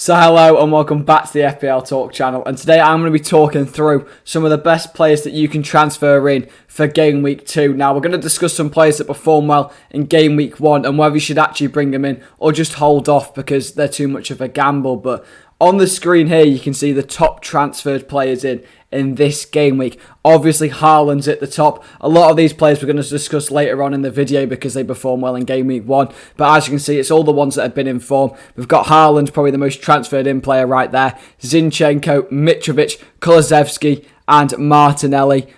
So hello and welcome back to the FPL Talk channel, and today I'm going to be talking through some of the best players that you can transfer in for Game Week 2. Now we're going to discuss some players that perform well in Game Week 1 and whether you should actually bring them in or just hold off because they're too much of a gamble. But on the screen here you can see the top transferred players in this game week. Obviously Haaland's at the top. A lot of these players we're going to discuss later on in the video because they perform well in game week 1. But as you can see, it's all the ones that have been in form. We've got Haaland, probably the most transferred in player right there. Zinchenko, Mitrovic, Kulusevski and Martinelli.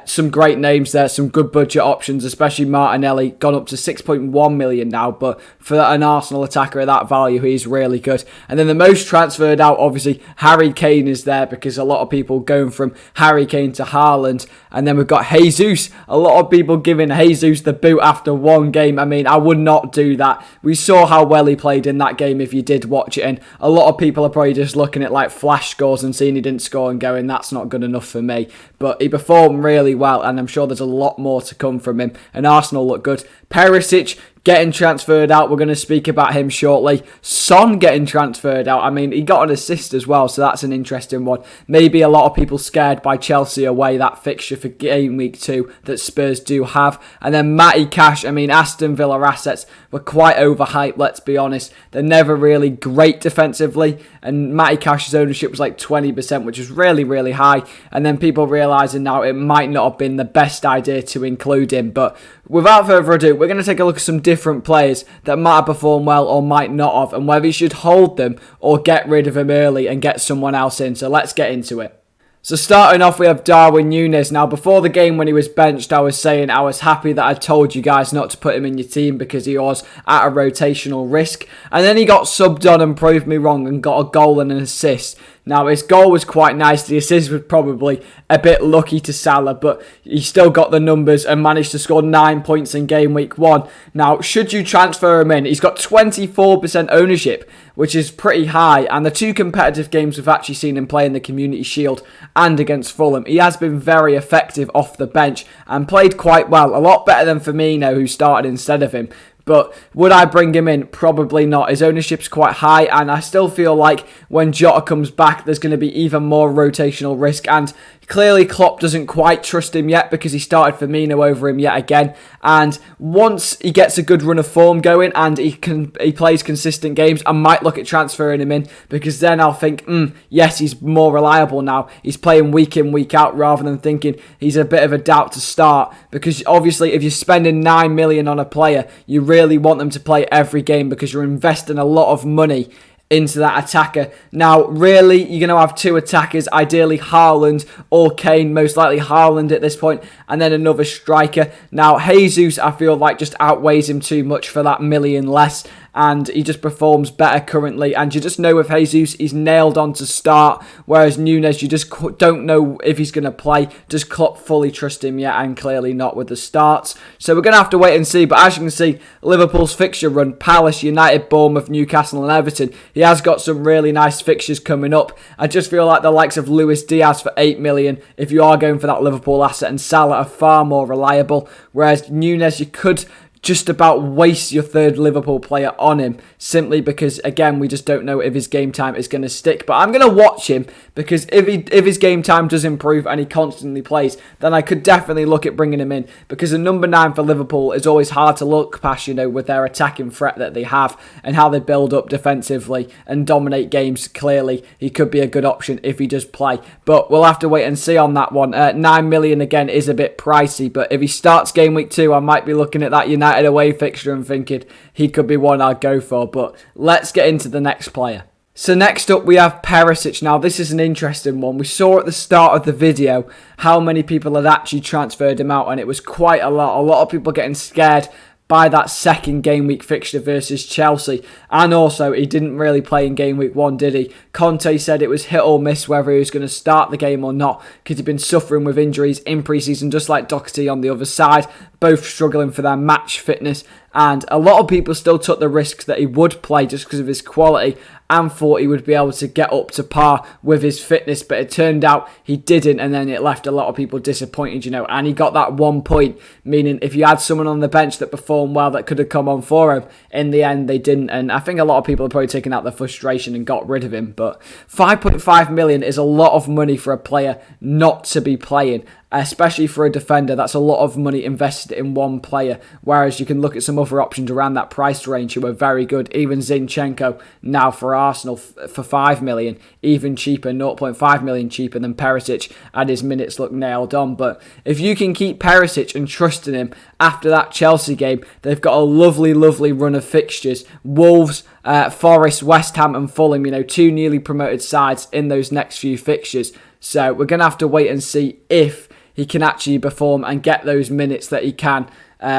Some great names there, some good budget options, especially Martinelli, gone up to 6.1 million now, but for an Arsenal attacker at that value, he's really good. And then the most transferred out, obviously, Harry Kane is there because a lot of people going from Harry Kane to Haaland. And then we've got Jesus. A lot of people giving Jesus the boot after one game. I mean, I would not do that. We saw how well he played in that game if you did watch it, and a lot of people are probably just looking at like flash scores and seeing he didn't score and going, that's not good enough for me. But he performed really well, and I'm sure there's a lot more to come from him. And Arsenal look good. Perisic getting transferred out. We're going to speak about him shortly. Son getting transferred out. I mean, he got an assist as well, so that's an interesting one. Maybe a lot of people scared by Chelsea away, that fixture for Game Week 2 that Spurs do have. And then Matty Cash. I mean, Aston Villa assets were quite overhyped, let's be honest. They're never really great defensively, and Matty Cash's ownership was like 20%, which is really, really high. And then people realising now it might not have been the best idea to include him. But without further ado, we're going to take a look at some different players that might have performed well or might not have, and whether you should hold them or get rid of them early and get someone else in. So let's get into it. So starting off, we have Darwin Núñez. Now, before the game when he was benched, I was saying I was happy that I told you guys not to put him in your team because he was at a rotational risk. And then he got subbed on and proved me wrong and got a goal and an assist. Now, his goal was quite nice. The assist was probably a bit lucky to Salah, but he still got the numbers and managed to score 9 points in Game Week 1. Now, should you transfer him in? He's got 24% ownership, which is pretty high. And the two competitive games we've actually seen him play in the Community Shield and against Fulham, he has been very effective off the bench and played quite well. A lot better than Firmino, who started instead of him. But would I bring him in? Probably not. His ownership's quite high, and I still feel like when Jota comes back, there's going to be even more rotational risk. And clearly Klopp doesn't quite trust him yet because he started Firmino over him yet again. And once he gets a good run of form going and he plays consistent games, I might look at transferring him in because then I'll think, yes, he's more reliable now. He's playing week in, week out rather than thinking he's a bit of a doubt to start. Because obviously if you're spending 9 million on a player, you really want them to play every game because you're investing a lot of money into that attacker. Now, really, you're going to have two attackers, ideally Haaland or Kane, most likely Haaland at this point, and then another striker. Now, Jesus, I feel like just outweighs him too much for that million less, and he just performs better currently. And you just know with Jesus, he's nailed on to start, whereas Núñez, you just don't know if he's going to play. Does Klopp fully trust him yet? And clearly not with the starts. So we're going to have to wait and see. But as you can see, Liverpool's fixture run, Palace, United, Bournemouth, Newcastle and Everton, he has got some really nice fixtures coming up. I just feel like the likes of Luis Diaz for 8 million, if you are going for that Liverpool asset, and Salah are far more reliable, whereas Núñez, you could just about waste your third Liverpool player on him simply because, again, we just don't know if his game time is going to stick. But I'm going to watch him because if his game time does improve and he constantly plays, then I could definitely look at bringing him in because a number 9 for Liverpool is always hard to look past, with their attacking threat that they have and how they build up defensively and dominate games. Clearly, he could be a good option if he does play. But we'll have to wait and see on that one. 9 million, again, is a bit pricey, but if he starts Game Week 2, I might be looking at that United away fixture and thinking he could be one I'd go for. But let's get into the next player. So next up we have Perisic. Now this is an interesting one. We saw at the start of the video how many people had actually transferred him out, and it was quite a lot. A lot of people getting scared by that second game week fixture versus Chelsea. And also, he didn't really play in game week 1, did he? Conte said it was hit or miss whether he was going to start the game or not because he'd been suffering with injuries in pre-season, just like Doherty on the other side, both struggling for their match fitness and a lot of people still took the risk that he would play just because of his quality and thought he would be able to get up to par with his fitness, but it turned out he didn't, and then it left a lot of people disappointed, and he got that 1 point, meaning if you had someone on the bench that performed well that could have come on for him, in the end they didn't, and I think a lot of people are probably taking out their frustration and got rid of him. But 5.5 million is a lot of money for a player not to be playing, especially for a defender. That's a lot of money invested in one player, whereas you can look at some other options around that price range who are very good. Even Zinchenko now for Arsenal for 5 million, even cheaper, 0.5 million cheaper than Perisic, and his minutes look nailed on. But if you can keep Perisic and trust in him after that Chelsea game, they've got a lovely run of fixtures. Wolves, Forest, West Ham and Fulham, two newly promoted sides in those next few fixtures. So we're going to have to wait and see if he can actually perform and get those minutes that he can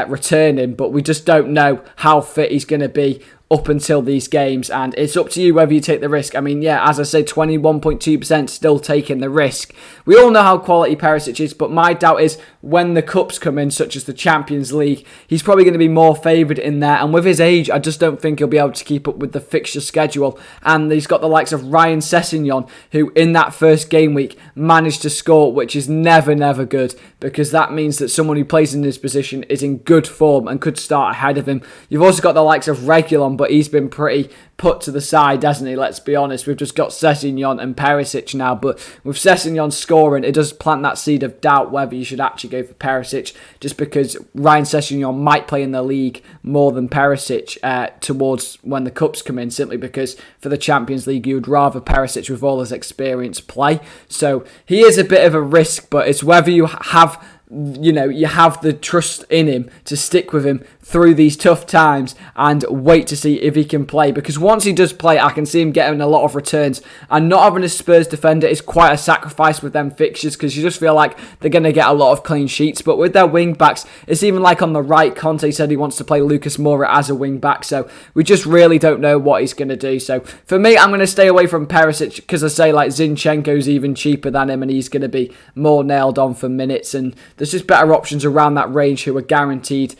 return in. But we just don't know how fit he's going to be up until these games, and it's up to you whether you take the risk. I mean, yeah, as I say, 21.2% still taking the risk. We all know how quality Perisic is, but my doubt is when the cups come in, such as the Champions League, he's probably going to be more favoured in there, and with his age, I just don't think he'll be able to keep up with the fixture schedule. And he's got the likes of Ryan Sessegnon, who in that first game week managed to score, which is never good, because that means that someone who plays in his position is in good form and could start ahead of him. You've also got the likes of Reguilon, but he's been pretty put to the side, hasn't he? Let's be honest. We've just got Sessegnon and Perisic now, but with Sessegnon scoring, it does plant that seed of doubt whether you should actually go for Perisic, just because Ryan Sessegnon might play in the league more than Perisic towards when the cups come in, simply because for the Champions League you would rather Perisic with all his experience play. So he is a bit of a risk, but it's whether you have the trust in him to stick with him through these tough times and wait to see if he can play, because once he does play, I can see him getting a lot of returns, and not having a Spurs defender is quite a sacrifice with them fixtures, because you just feel like they're going to get a lot of clean sheets. But with their wing backs, it's even like on the right, Conte said he wants to play Lucas Moura as a wing back, so we just really don't know what he's going to do. So for me, I'm going to stay away from Perisic, because I say like Zinchenko's even cheaper than him, and he's going to be more nailed on for minutes, and there's just better options around that range who are guaranteed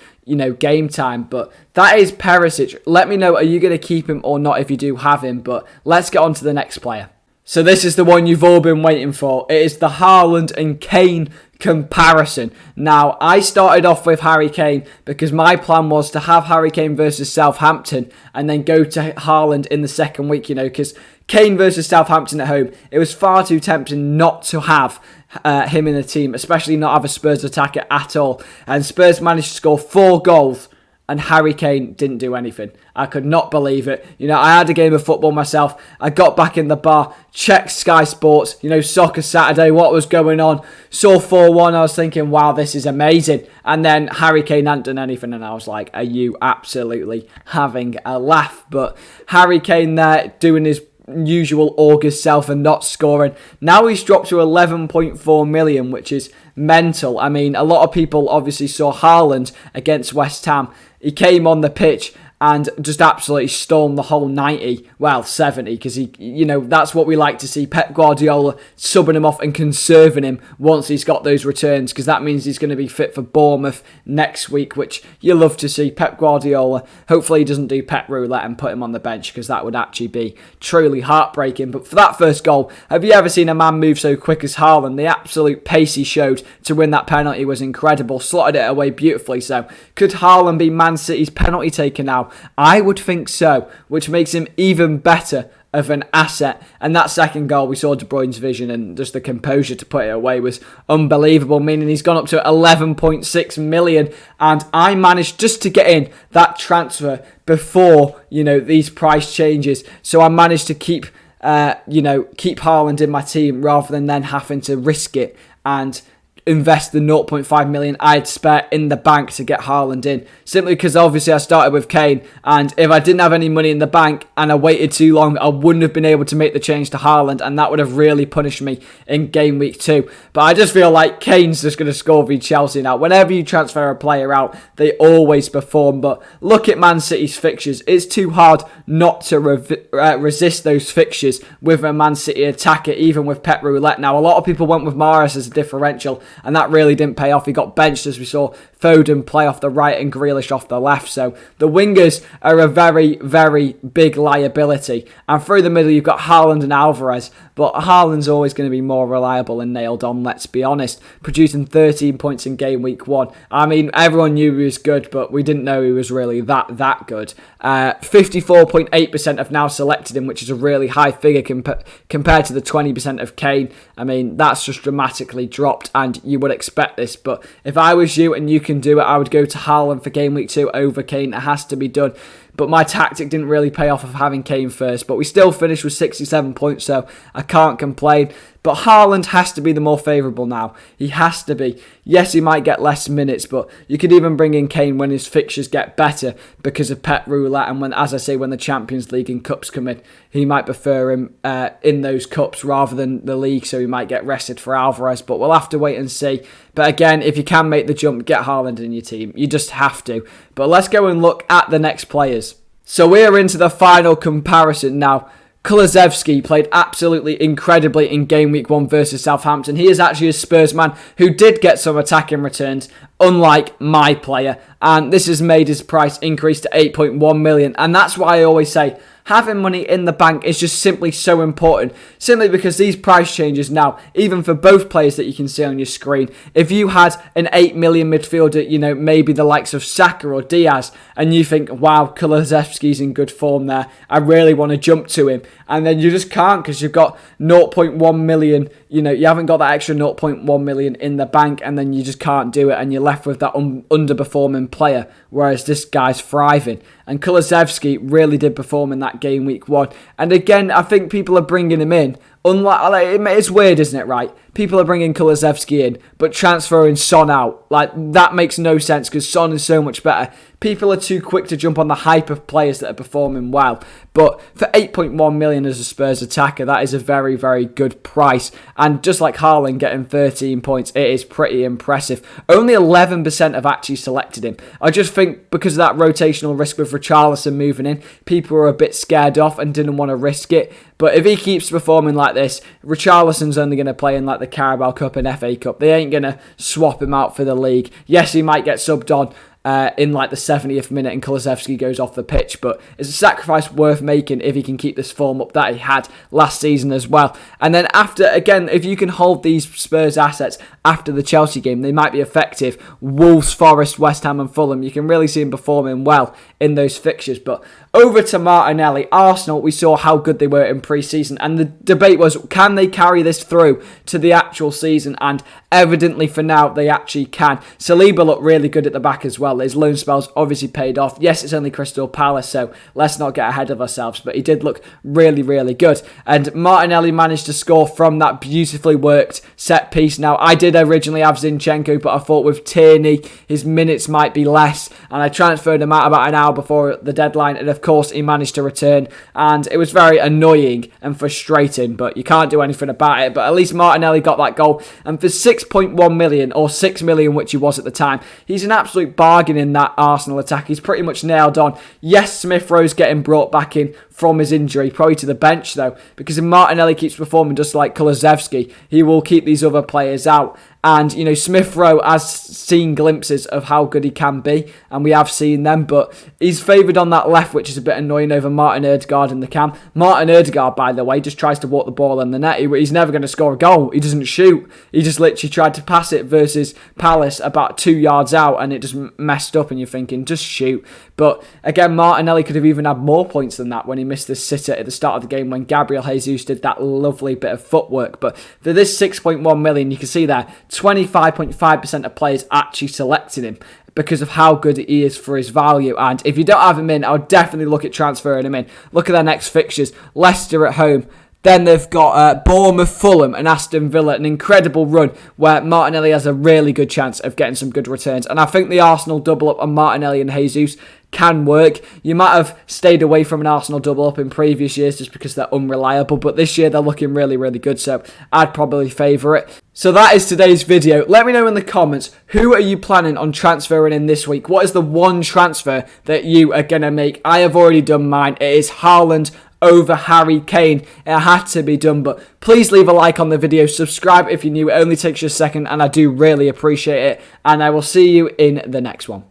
game time. But that is Perisic. Let me know, are you going to keep him or not if you do have him? But let's get on to the next player. So this is the one you've all been waiting for. It is the Haaland and Kane comparison. Now, I started off with Harry Kane because my plan was to have Harry Kane versus Southampton and then go to Haaland in the second week, because Kane versus Southampton at home, it was far too tempting not to have him in the team, especially not have a Spurs attacker at all. And Spurs managed to score 4 goals and Harry Kane didn't do anything. I could not believe it. I had a game of football myself. I got back in the bar, checked Sky Sports, Soccer Saturday, what was going on. Saw 4-1, I was thinking, wow, this is amazing. And then Harry Kane hadn't done anything, and I was like, are you absolutely having a laugh? But Harry Kane there doing his usual August self and not scoring. Now he's dropped to 11.4 million, which is mental. I mean, a lot of people obviously saw Haaland against West Ham. He came on the pitch and just absolutely stormed the whole 90, well, 70, because that's what we like to see. Pep Guardiola subbing him off and conserving him once he's got those returns, because that means he's going to be fit for Bournemouth next week, which you love to see. Pep Guardiola, hopefully he doesn't do Pep roulette and put him on the bench, because that would actually be truly heartbreaking. But for that first goal, have you ever seen a man move so quick as Haaland? The absolute pace he showed to win that penalty was incredible, slotted it away beautifully. So could Haaland be Man City's penalty taker now? I would think so, which makes him even better of an asset. And that second goal, we saw De Bruyne's vision and just the composure to put it away was unbelievable, meaning he's gone up to 11.6 million. And I managed just to get in that transfer before, these price changes. So I managed to keep Haaland in my team rather than then having to risk it and invest the 0.5 million I had spare in the bank to get Haaland in. Simply because obviously I started with Kane, and if I didn't have any money in the bank and I waited too long, I wouldn't have been able to make the change to Haaland, and that would have really punished me in game week 2. But I just feel like Kane's just going to score v Chelsea now. Whenever you transfer a player out, they always perform. But look at Man City's fixtures. It's too hard not to resist those fixtures with a Man City attacker, even with Pep Roulette. Now, a lot of people went with Mahrez as a differential. and that really didn't pay off. He got benched, as we saw Foden play off the right and Grealish off the left. So the wingers are a very, very big liability. And through the middle, you've got Haaland and Alvarez. But Haaland's always going to be more reliable and nailed on, let's be honest. Producing 13 points in game week 1. I mean, everyone knew he was good, but we didn't know he was really that good. 54.8% have now selected him, which is a really high figure compared to the 20% of Kane. I mean, that's just dramatically dropped, and you would expect this. But if I was you and you can do it, I would go to Haaland for game week 2 over Kane. It has to be done. But my tactic didn't really pay off of having Kane first. But we still finished with 67 points, so I can't complain. But Haaland has to be the more favourable now. He has to be. Yes, he might get less minutes, but you could even bring in Kane when his fixtures get better because of Pep Roulette. And when, as I say, when the Champions League and Cups come in, he might prefer him in those Cups rather than the League, so he might get rested for Alvarez. But we'll have to wait and see. But again, if you can make the jump, get Haaland in your team. You just have to. But let's go and look at the next players. So we are into the final comparison now. Kulusevski played absolutely incredibly in game week 1 versus Southampton. He is actually a Spurs man who did get some attacking returns, unlike my player. And this has made his price increase to 8.1 million. And that's why I always say having money in the bank is just simply so important. Simply because these price changes now, even for both players that you can see on your screen, if you had an 8 million midfielder, you know, maybe the likes of Saka or Diaz, and you think, wow, Kulusevski's in good form there, I really want to jump to him. And then you just can't because you've got 0.1 million, you know, you haven't got that extra 0.1 million in the bank, and then you just can't do it, and you're left with that underperforming player, whereas this guy's thriving. And Kulusevski really did perform in that game week 1. And again, I think people are bringing him in. It's weird, isn't it, right? People are bringing Kulusevski in, but transferring Son out. Like, that makes no sense because Son is so much better. People are too quick to jump on the hype of players that are performing well. But for 8.1 million as a Spurs attacker, that is a very, very good price. And just like Haaland getting 13 points, it is pretty impressive. Only 11% have actually selected him. I just think because of that rotational risk with Richarlison moving in, people were a bit scared off and didn't want to risk it. But if he keeps performing like this, Richarlison's only going to play in like the Carabao Cup and FA Cup. They ain't going to swap him out for the league. Yes, he might get subbed on in like the 70th minute and Kulusevski goes off the pitch, but it's a sacrifice worth making if he can keep this form up that he had last season as well. And then after, again, if you can hold these Spurs assets after the Chelsea game, they might be effective. Wolves, Forest, West Ham and Fulham, you can really see him performing well in those fixtures. But over to Martinelli. Arsenal, we saw how good they were in pre-season, and the debate was, can they carry this through to the actual season? And evidently for now, they actually can. Saliba looked really good at the back as well. His loan spells obviously paid off. Yes, it's only Crystal Palace, so let's not get ahead of ourselves, but he did look really, really good. And Martinelli managed to score from that beautifully worked set piece. Now, I did originally have Zinchenko, but I thought with Tierney, his minutes might be less, and I transferred him out about an hour before the deadline, and of course, he managed to return, and it was very annoying and frustrating, but you can't do anything about it. But at least Martinelli got that goal, and for 6.1 million, or 6 million, which he was at the time, he's an absolute bargain in that Arsenal attack. He's pretty much nailed on. Yes, Smith Rowe's getting brought back in from his injury, probably to the bench though, because if Martinelli keeps performing just like Kulusevski, he will keep these other players out. And, you know, Smith Rowe has seen glimpses of how good he can be, and we have seen them, but he's favoured on that left, which is a bit annoying over Martin Ødegaard in the cam. Martin Ødegaard, by the way, just tries to walk the ball in the net. He's never going to score a goal. He doesn't shoot. He just literally tried to pass it versus Palace about 2 yards out, and it just messed up, and you're thinking, just shoot. But again, Martinelli could have even had more points than that when he missed this sitter at the start of the game when Gabriel Jesus did that lovely bit of footwork. But for this 6.1 million, you can see there, 25.5% of players actually selected him because of how good he is for his value. And if you don't have him in, I would definitely look at transferring him in. Look at their next fixtures. Leicester at home. Then they've got Bournemouth, Fulham and Aston Villa, an incredible run where Martinelli has a really good chance of getting some good returns. And I think the Arsenal double up on Martinelli and Jesus can work. You might have stayed away from an Arsenal double up in previous years just because they're unreliable, but this year they're looking really, really good, so I'd probably favour it. So that is today's video. Let me know in the comments, who are you planning on transferring in this week? What is the one transfer that you are going to make? I have already done mine. It is Haaland over Harry Kane. It had to be done, but please leave a like on the video, subscribe if you're new, it only takes you a second, and I do really appreciate it, and I will see you in the next one.